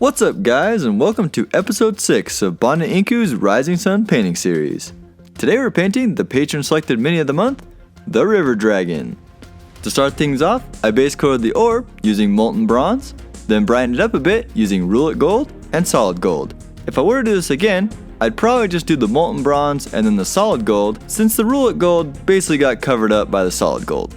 What's up guys, and welcome to episode 6 of Bond & Inku's Rising Sun painting series. Today we're painting the patron selected mini of the month, the River Dragon. To start things off, I base coated the orb using Molten Bronze, then brightened it up a bit using Rhulic Gold and Solid Gold. If I were to do this again, I'd probably just do the Molten Bronze and then the Solid Gold, since the Rhulic Gold basically got covered up by the Solid Gold.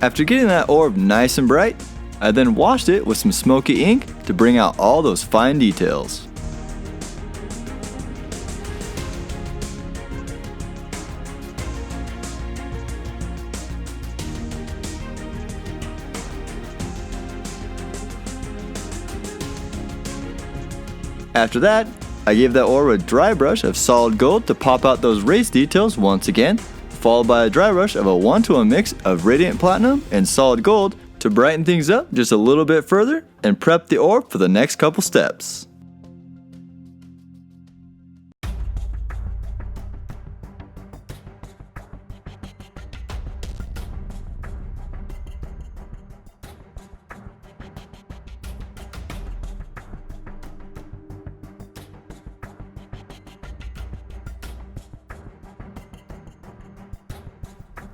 After getting that orb nice and bright, I then washed it with some Smokey Ink to bring out all those fine details. After that, I gave that orb a dry brush of solid gold to pop out those race details once again, followed by a dry brush of a 1-to-1 mix of radiant platinum and solid gold to brighten things up just a little bit further and prep the orb for the next couple steps.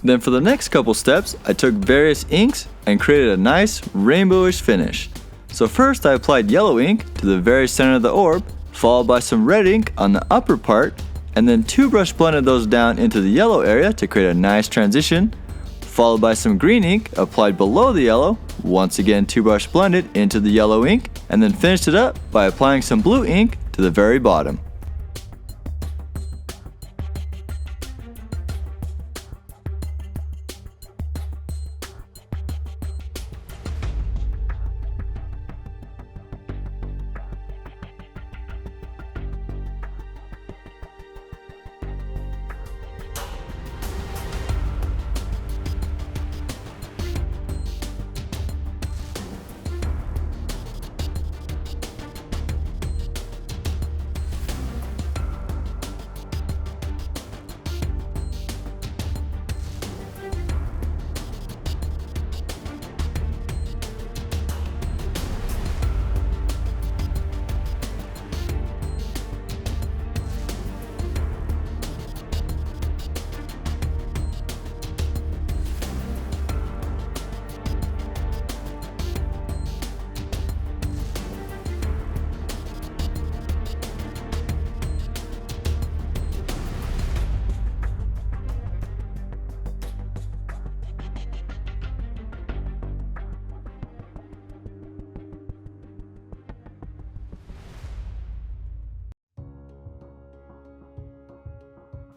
Then for the next couple steps, I took various inks and created a nice rainbowish finish. So first I applied yellow ink to the very center of the orb, followed by some red ink on the upper part, and then two brush blended those down into the yellow area to create a nice transition, followed by some green ink applied below the yellow, once again two brush blended into the yellow ink, and then finished it up by applying some blue ink to the very bottom.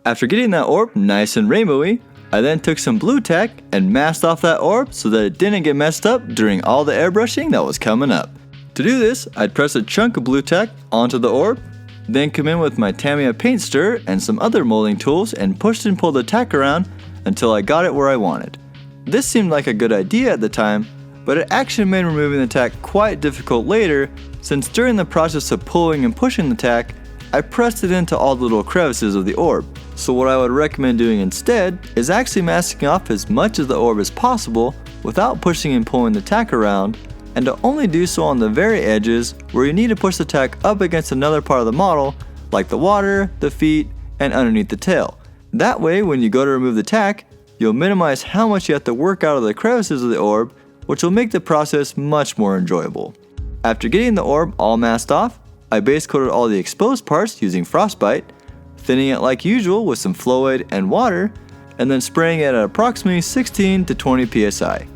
After getting that orb nice and rainbowy, I then took some blue tack and masked off that orb so that it didn't get messed up during all the airbrushing that was coming up. To do this, I'd press a chunk of blue tack onto the orb, then come in with my Tamiya paint stirrer and some other molding tools and pushed and pulled the tack around until I got it where I wanted. This seemed like a good idea at the time, but it actually made removing the tack quite difficult later, since during the process of pulling and pushing the tack, I pressed it into all the little crevices of the orb. So what I would recommend doing instead is actually masking off as much of the orb as possible without pushing and pulling the tack around, and to only do so on the very edges where you need to push the tack up against another part of the model, like the water, the feet, and underneath the tail. That way when you go to remove the tack, you'll minimize how much you have to work out of the crevices of the orb, which will make the process much more enjoyable. After getting the orb all masked off, I base coated all the exposed parts using Frostbite, thinning it like usual with some Flow-Aid and water, and then spraying it at approximately 16 to 20 psi.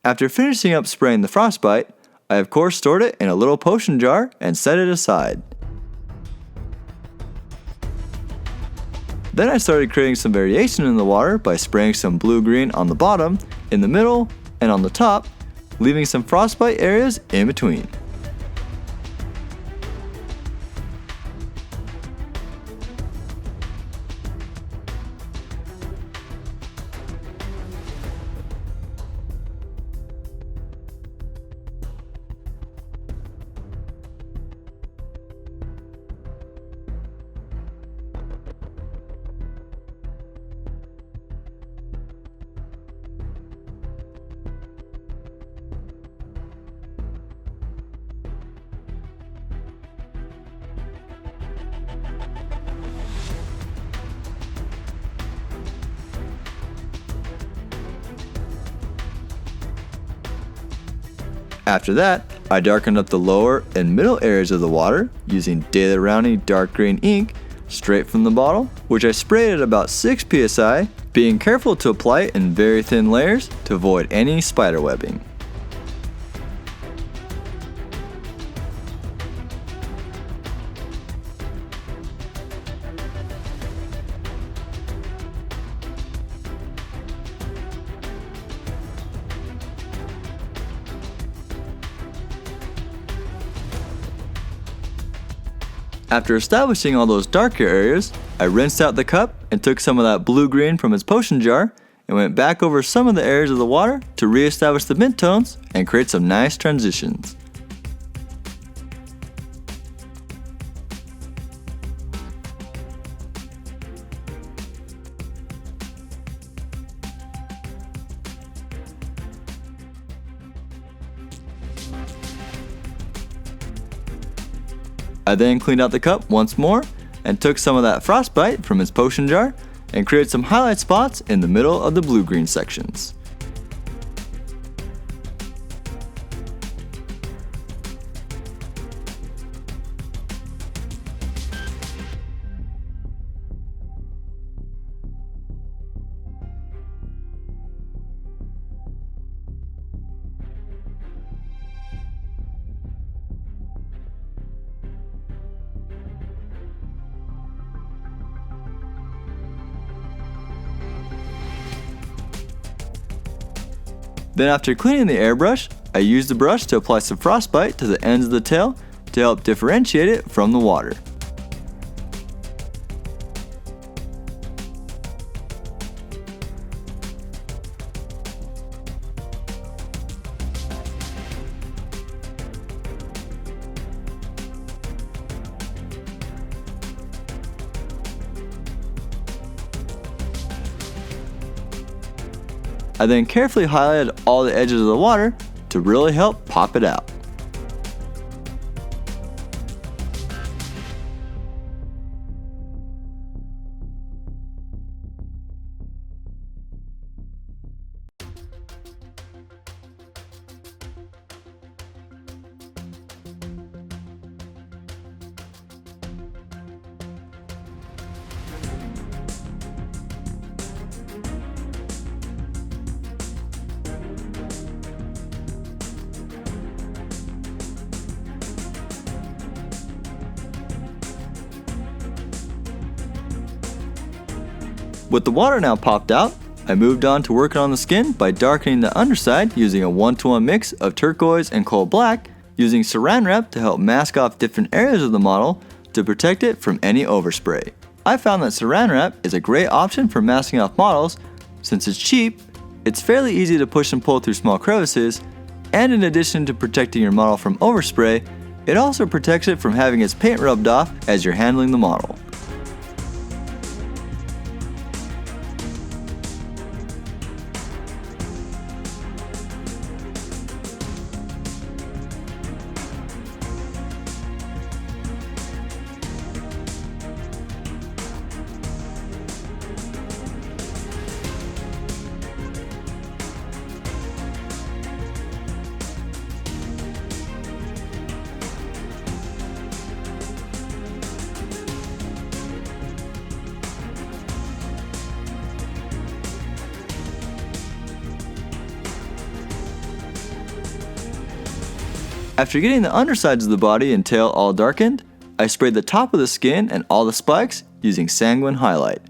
After finishing up spraying the Frostbite, I of course stored it in a little potion jar and set it aside. Then I started creating some variation in the water by spraying some blue-green on the bottom, in the middle, and on the top, leaving some Frostbite areas in between. After that, I darkened up the lower and middle areas of the water using Daily Rowney dark green ink straight from the bottle, which I sprayed at about 6 psi, being careful to apply it in very thin layers to avoid any spider webbing. After establishing all those darker areas, I rinsed out the cup and took some of that blue-green from its potion jar and went back over some of the areas of the water to re-establish the midtones and create some nice transitions. I then cleaned out the cup once more and took some of that Frostbite from its potion jar and created some highlight spots in the middle of the blue-green sections. Then after cleaning the airbrush, I used the brush to apply some Frostbite to the ends of the tail to help differentiate it from the water. I then carefully highlighted all the edges of the water to really help pop it out. With the water now popped out, I moved on to working on the skin by darkening the underside using a 1-to-1 mix of turquoise and coal black, using Saran wrap to help mask off different areas of the model to protect it from any overspray. I found that Saran wrap is a great option for masking off models since it's cheap, it's fairly easy to push and pull through small crevices, and in addition to protecting your model from overspray, it also protects it from having its paint rubbed off as you're handling the model. After getting the undersides of the body and tail all darkened, I sprayed the top of the skin and all the spikes using Sanguine Highlight.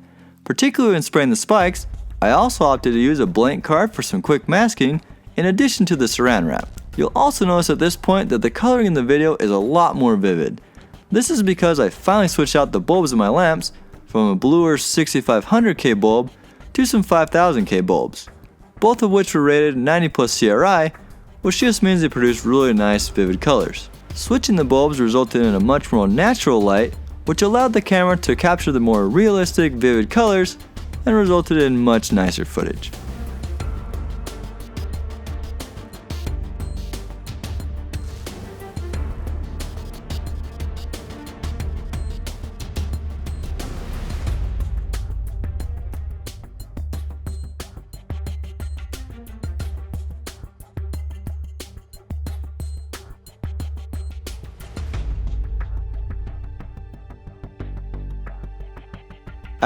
Particularly when spraying the spikes, I also opted to use a blank card for some quick masking in addition to the Saran wrap. You'll also notice at this point that the coloring in the video is a lot more vivid. This is because I finally switched out the bulbs in my lamps from a bluer 6500K bulb to some 5000K bulbs, both of which were rated 90 plus CRI, which just means they produce really nice vivid colors. Switching the bulbs resulted in a much more natural light, which allowed the camera to capture the more realistic vivid colors and resulted in much nicer footage.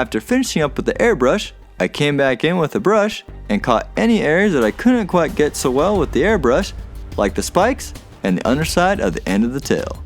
After finishing up with the airbrush, I came back in with a brush and caught any areas that I couldn't quite get so well with the airbrush, like the spikes and the underside of the end of the tail.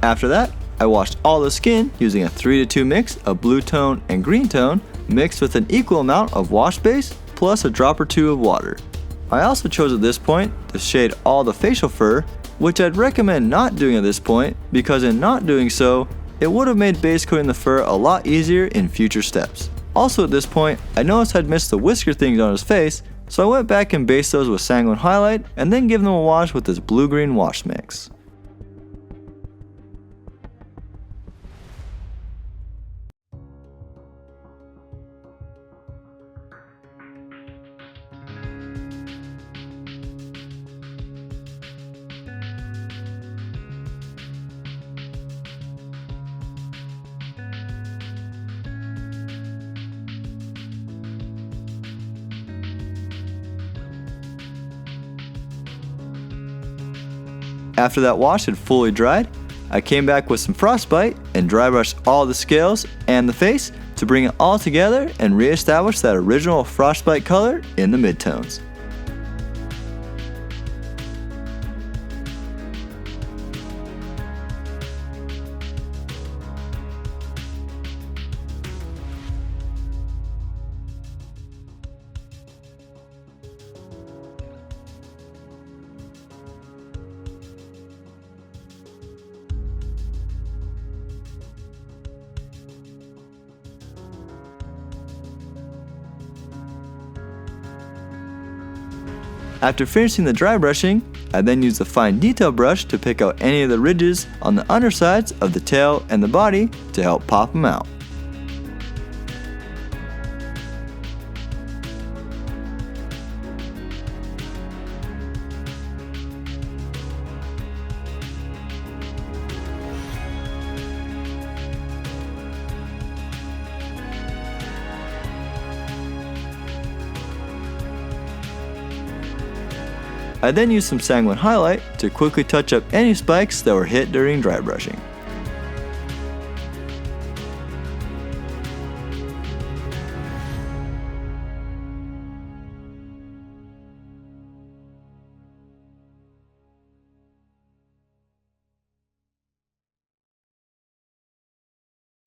After that, I washed all the skin using a 3-to-2 mix of blue tone and green tone mixed with an equal amount of wash base plus a drop or two of water. I also chose at this point to shade all the facial fur, which I'd recommend not doing at this point because in not doing so, it would have made base coating the fur a lot easier in future steps. Also at this point, I noticed I'd missed the whisker things on his face, so I went back and based those with Sanguine Highlight and then gave them a wash with this blue-green wash mix. After that wash had fully dried, I came back with some Frostbite and dry brushed all the scales and the face to bring it all together and re-establish that original Frostbite color in the midtones. After finishing the dry brushing, I then used the fine detail brush to pick out any of the ridges on the undersides of the tail and the body to help pop them out. I then used some Sanguine Highlight to quickly touch up any spikes that were hit during dry brushing.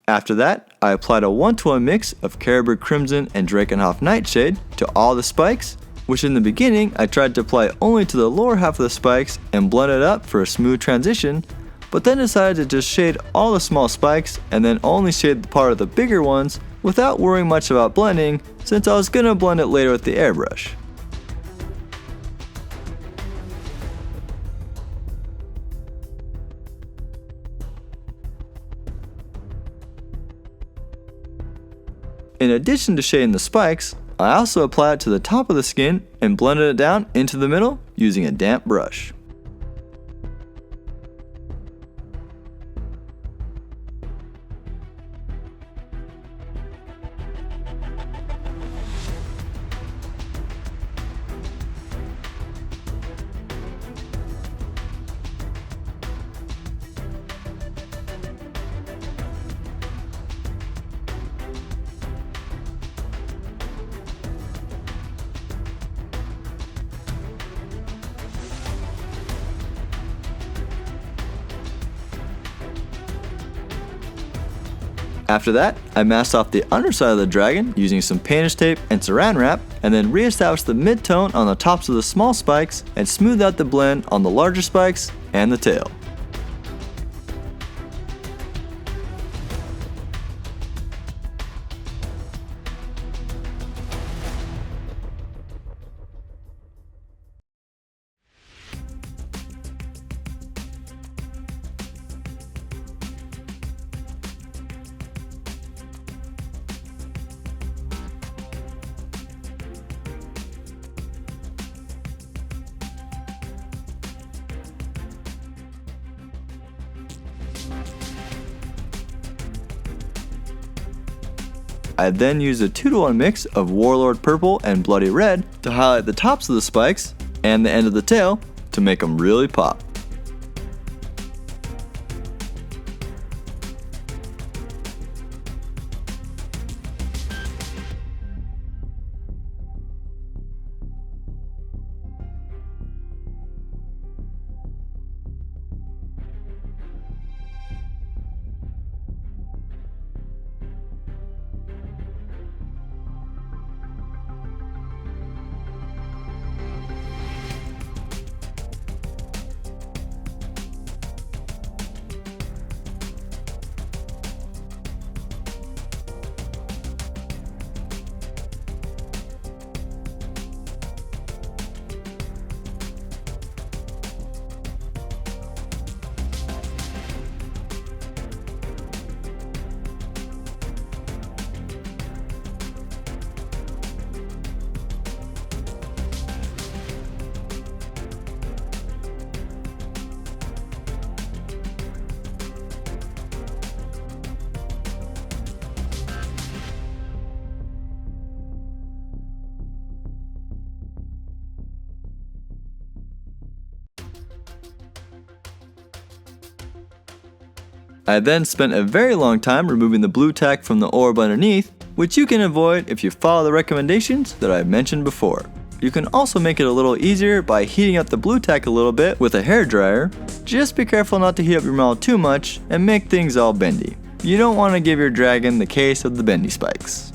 After that, I applied a 1-to-1 mix of Carroburg Crimson and Drakenhof Nightshade to all the spikes, which in the beginning I tried to apply only to the lower half of the spikes and blend it up for a smooth transition, but then decided to just shade all the small spikes and then only shade the part of the bigger ones without worrying much about blending since I was going to blend it later with the airbrush. In addition to shading the spikes, I also applied it to the top of the skin and blended it down into the middle using a damp brush. After that, I masked off the underside of the dragon using some painter's tape and Saran wrap, and then re-established the mid-tone on the tops of the small spikes and smoothed out the blend on the larger spikes and the tail. I then used a 2-to-1 mix of Warlord Purple and Bloody Red to highlight the tops of the spikes and the end of the tail to make them really pop. I then spent a very long time removing the blue tack from the orb underneath, which you can avoid if you follow the recommendations that I mentioned before. You can also make it a little easier by heating up the blue tack a little bit with a hairdryer. Just be careful not to heat up your model too much and make things all bendy. You don't want to give your dragon the case of the bendy spikes.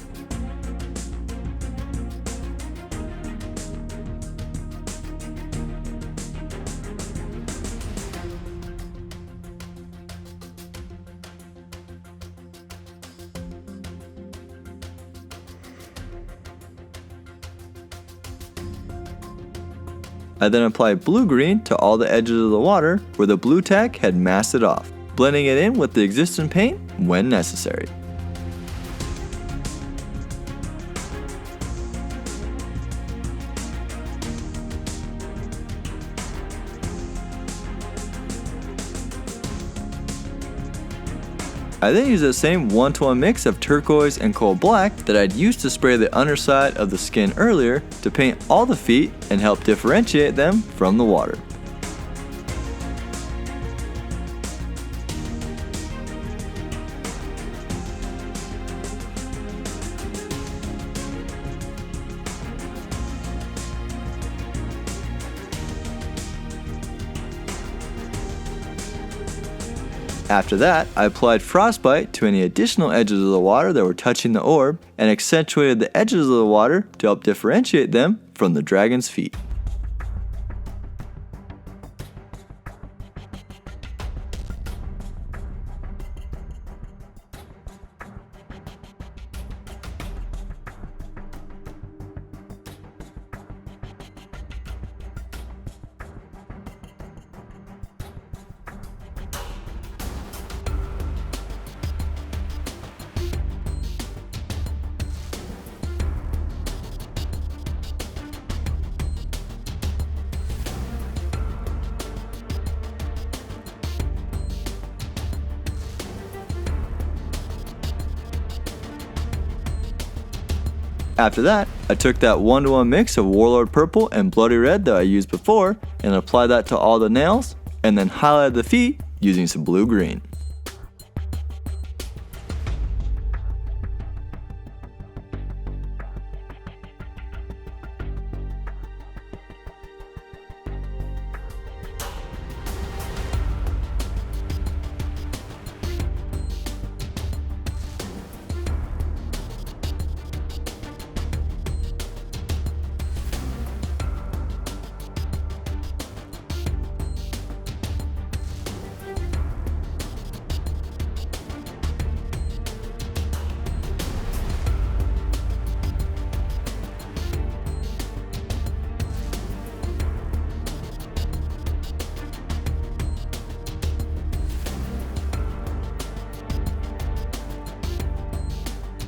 I then applied blue-green to all the edges of the water where the blue tack had masked it off, blending it in with the existing paint when necessary. I then used the same 1-to-1 mix of turquoise and coal black that I'd used to spray the underside of the skin earlier to paint all the feet and help differentiate them from the water. After that, I applied Frostbite to any additional edges of the water that were touching the orb and accentuated the edges of the water to help differentiate them from the dragon's feet. After that, I took that 1-to-1 mix of Warlord Purple and Bloody Red that I used before and applied that to all the nails, and then highlighted the feet using some blue-green.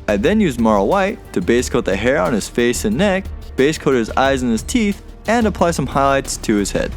I then used Morrow White to base coat the hair on his face and neck, base coat his eyes and his teeth, and apply some highlights to his head.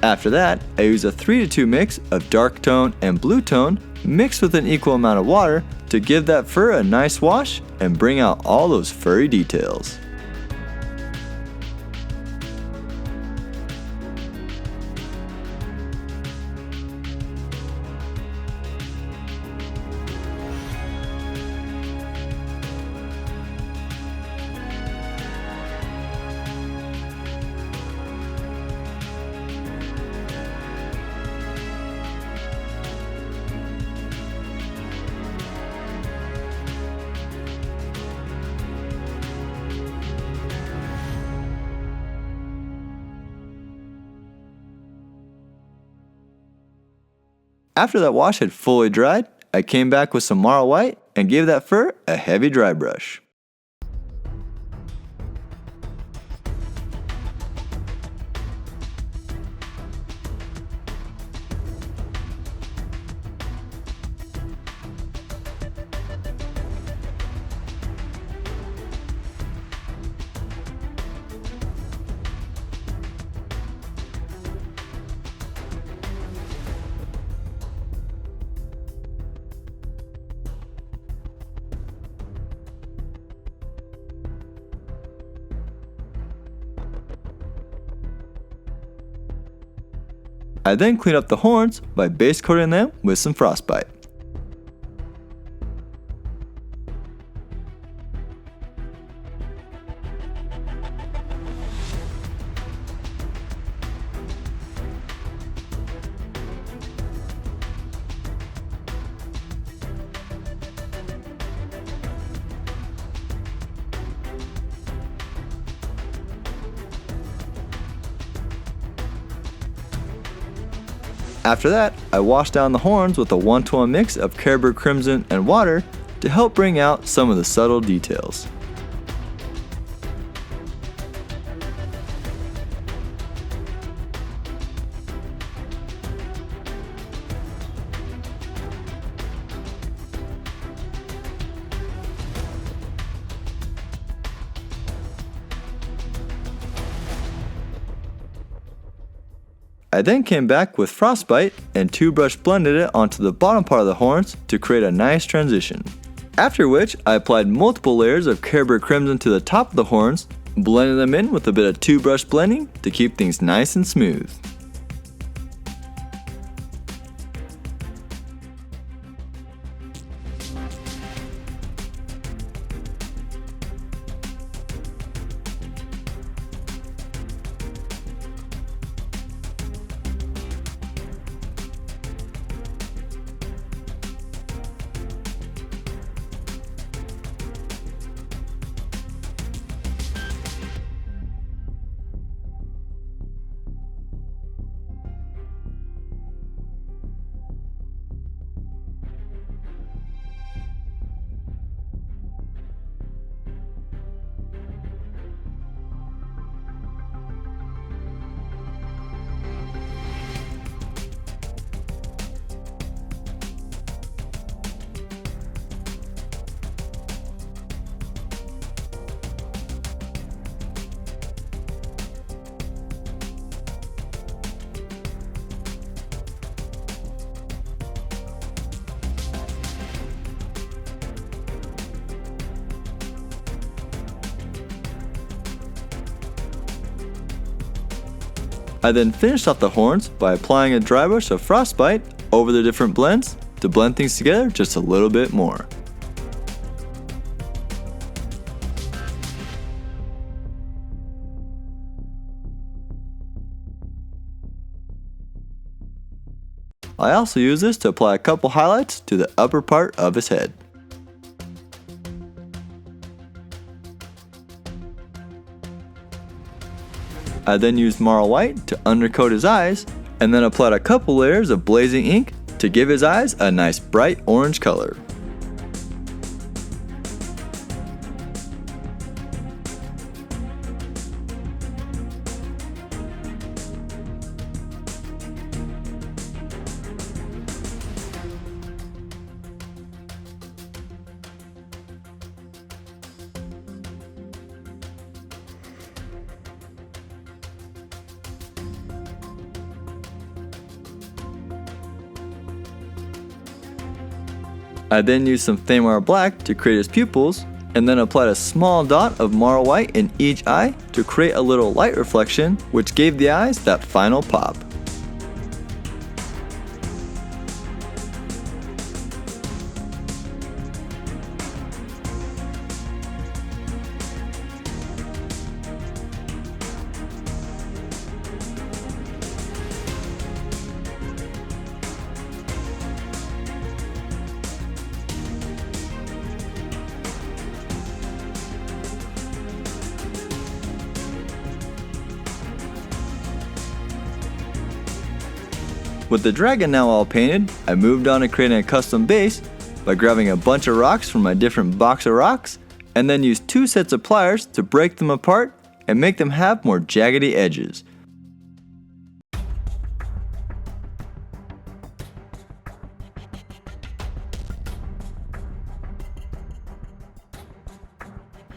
After that, I use a 3-to-2 mix of dark tone and blue tone mixed with an equal amount of water to give that fur a nice wash and bring out all those furry details. After that wash had fully dried, I came back with some Morrow White and gave that fur a heavy dry brush. I then clean up the horns by base coating them with some Frostbite. After that, I washed down the horns with a 1-to-1 mix of Carroburg Crimson and water to help bring out some of the subtle details. I then came back with Frostbite and 2-brush blended it onto the bottom part of the horns to create a nice transition. After which, I applied multiple layers of Carroburg Crimson to the top of the horns, blending them in with a bit of 2-brush blending to keep things nice and smooth. I then finished off the horns by applying a dry brush of Frostbite over the different blends to blend things together just a little bit more. I also use this to apply a couple highlights to the upper part of his head. I then used Morrow White to undercoat his eyes, and then applied a couple layers of blazing ink to give his eyes a nice bright orange color. I then used some Thamar Black to create his pupils, and then applied a small dot of Morrow White in each eye to create a little light reflection, which gave the eyes that final pop. With the dragon now all painted, I moved on to creating a custom base by grabbing a bunch of rocks from my different box of rocks, and then used 2 sets of pliers to break them apart and make them have more jaggedy edges.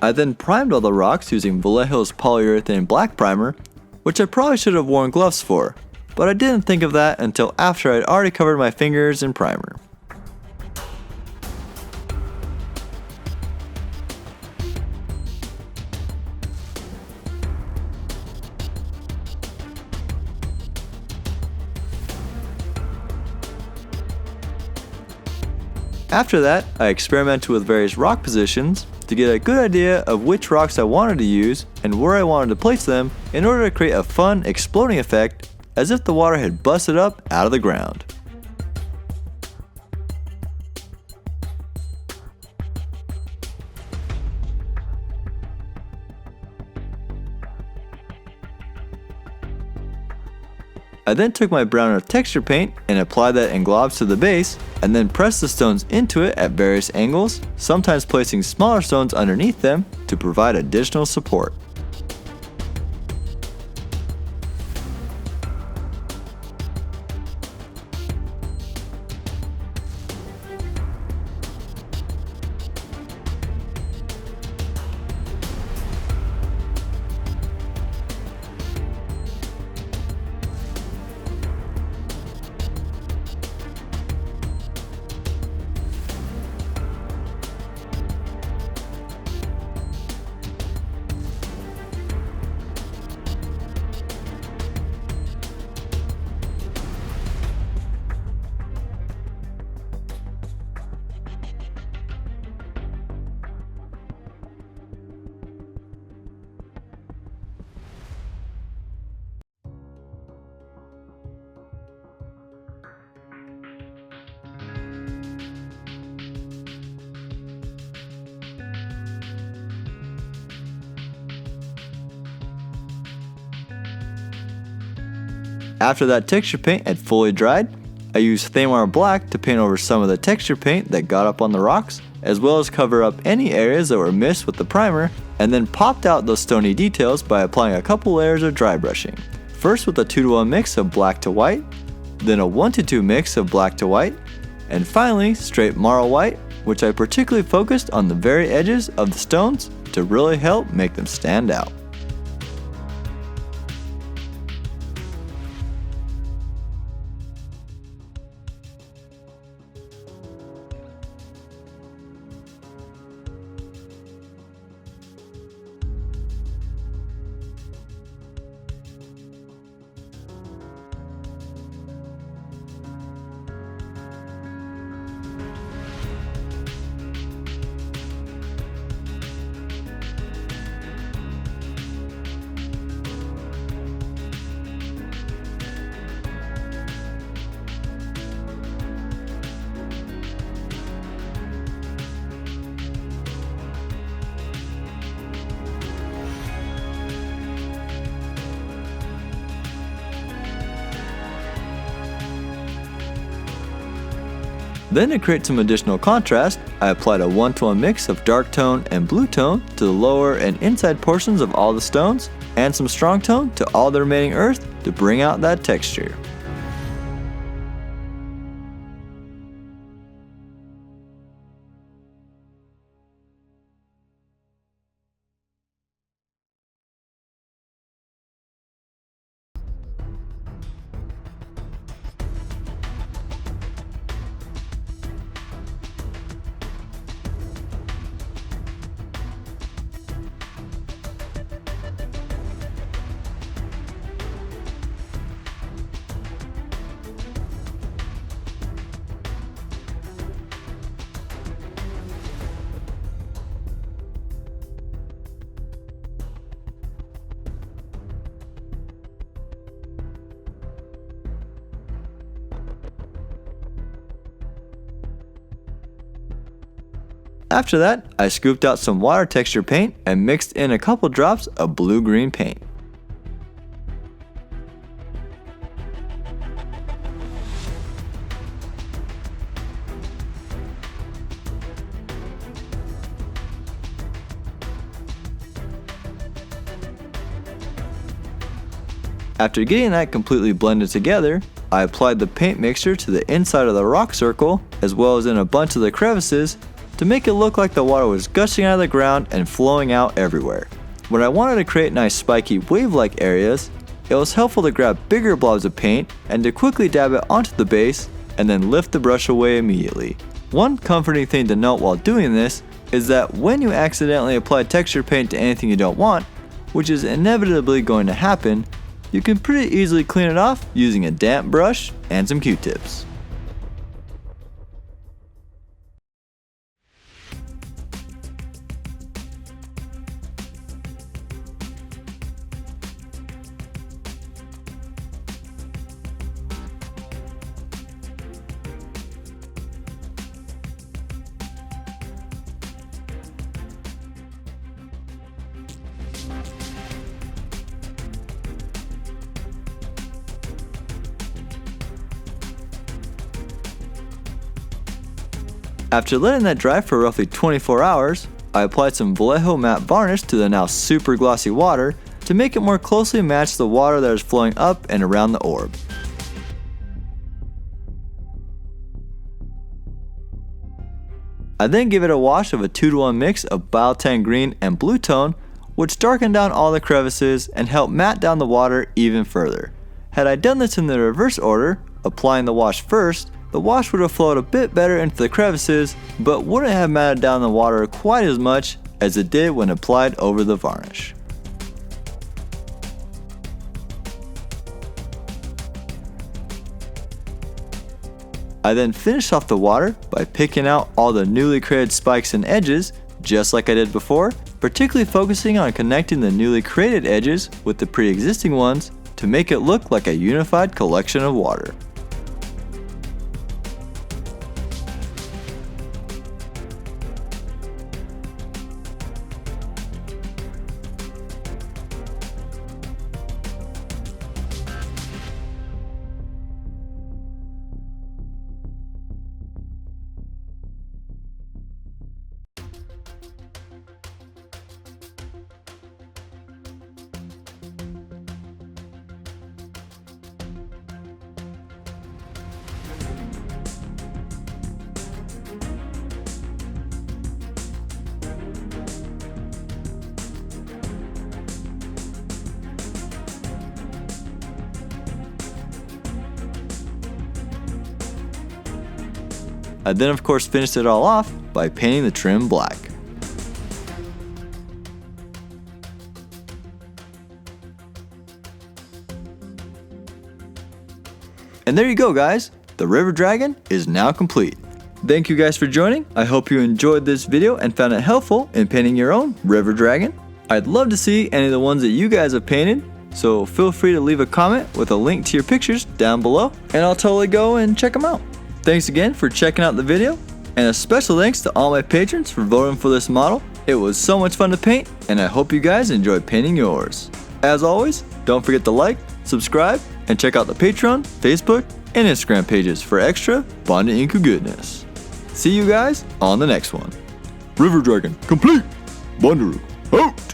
I then primed all the rocks using Vallejo's Polyurethane Black Primer, which I probably should have worn gloves for, but I didn't think of that until after I'd already covered my fingers in primer. After that, I experimented with various rock positions to get a good idea of which rocks I wanted to use and where I wanted to place them in order to create a fun exploding effect as if the water had busted up out of the ground. I then took my brown earth texture paint and applied that in globs to the base, and then pressed the stones into it at various angles, sometimes placing smaller stones underneath them to provide additional support. After that texture paint had fully dried, I used Thamar Black to paint over some of the texture paint that got up on the rocks, as well as cover up any areas that were missed with the primer, and then popped out those stony details by applying a couple layers of dry brushing. First with a 2-to-1 mix of black to white, then a 1-to-2 mix of black to white, and finally straight Morrow White, which I particularly focused on the very edges of the stones to really help make them stand out. Then to create some additional contrast, I applied a 1-to-1 mix of dark tone and blue tone to the lower and inside portions of all the stones, and some strong tone to all the remaining earth to bring out that texture. After that, I scooped out some water texture paint and mixed in a couple drops of blue-green paint. After getting that completely blended together, I applied the paint mixture to the inside of the rock circle as well as in a bunch of the crevices to make it look like the water was gushing out of the ground and flowing out everywhere. When I wanted to create nice spiky wave-like areas, it was helpful to grab bigger blobs of paint and to quickly dab it onto the base and then lift the brush away immediately. One comforting thing to note while doing this is that when you accidentally apply texture paint to anything you don't want, which is inevitably going to happen, you can pretty easily clean it off using a damp brush and some Q-tips. After letting that dry for roughly 24 hours, I applied some Vallejo matte varnish to the now super glossy water to make it more closely match the water that is flowing up and around the orb. I then gave it a wash of a 2-to-1 mix of Biotin green and blue tone, which darkened down all the crevices and helped matte down the water even further. Had I done this in the reverse order, applying the wash first, the wash would have flowed a bit better into the crevices, but wouldn't have matted down the water quite as much as it did when applied over the varnish. I then finished off the water by picking out all the newly created spikes and edges, just like I did before, particularly focusing on connecting the newly created edges with the pre-existing ones to make it look like a unified collection of water. I then of course finished it all off by painting the trim black. And there you go guys, the River Dragon is now complete. Thank you guys for joining. I hope you enjoyed this video and found it helpful in painting your own River Dragon. I'd love to see any of the ones that you guys have painted, so feel free to leave a comment with a link to your pictures down below and I'll totally go and check them out. Thanks again for checking out the video, and a special thanks to all my patrons for voting for this model. It was so much fun to paint, and I hope you guys enjoyed painting yours. As always, don't forget to like, subscribe, and check out the Patreon, Facebook, and Instagram pages for extra Bonded Inku goodness. See you guys on the next one. River Dragon complete. Wanderer out.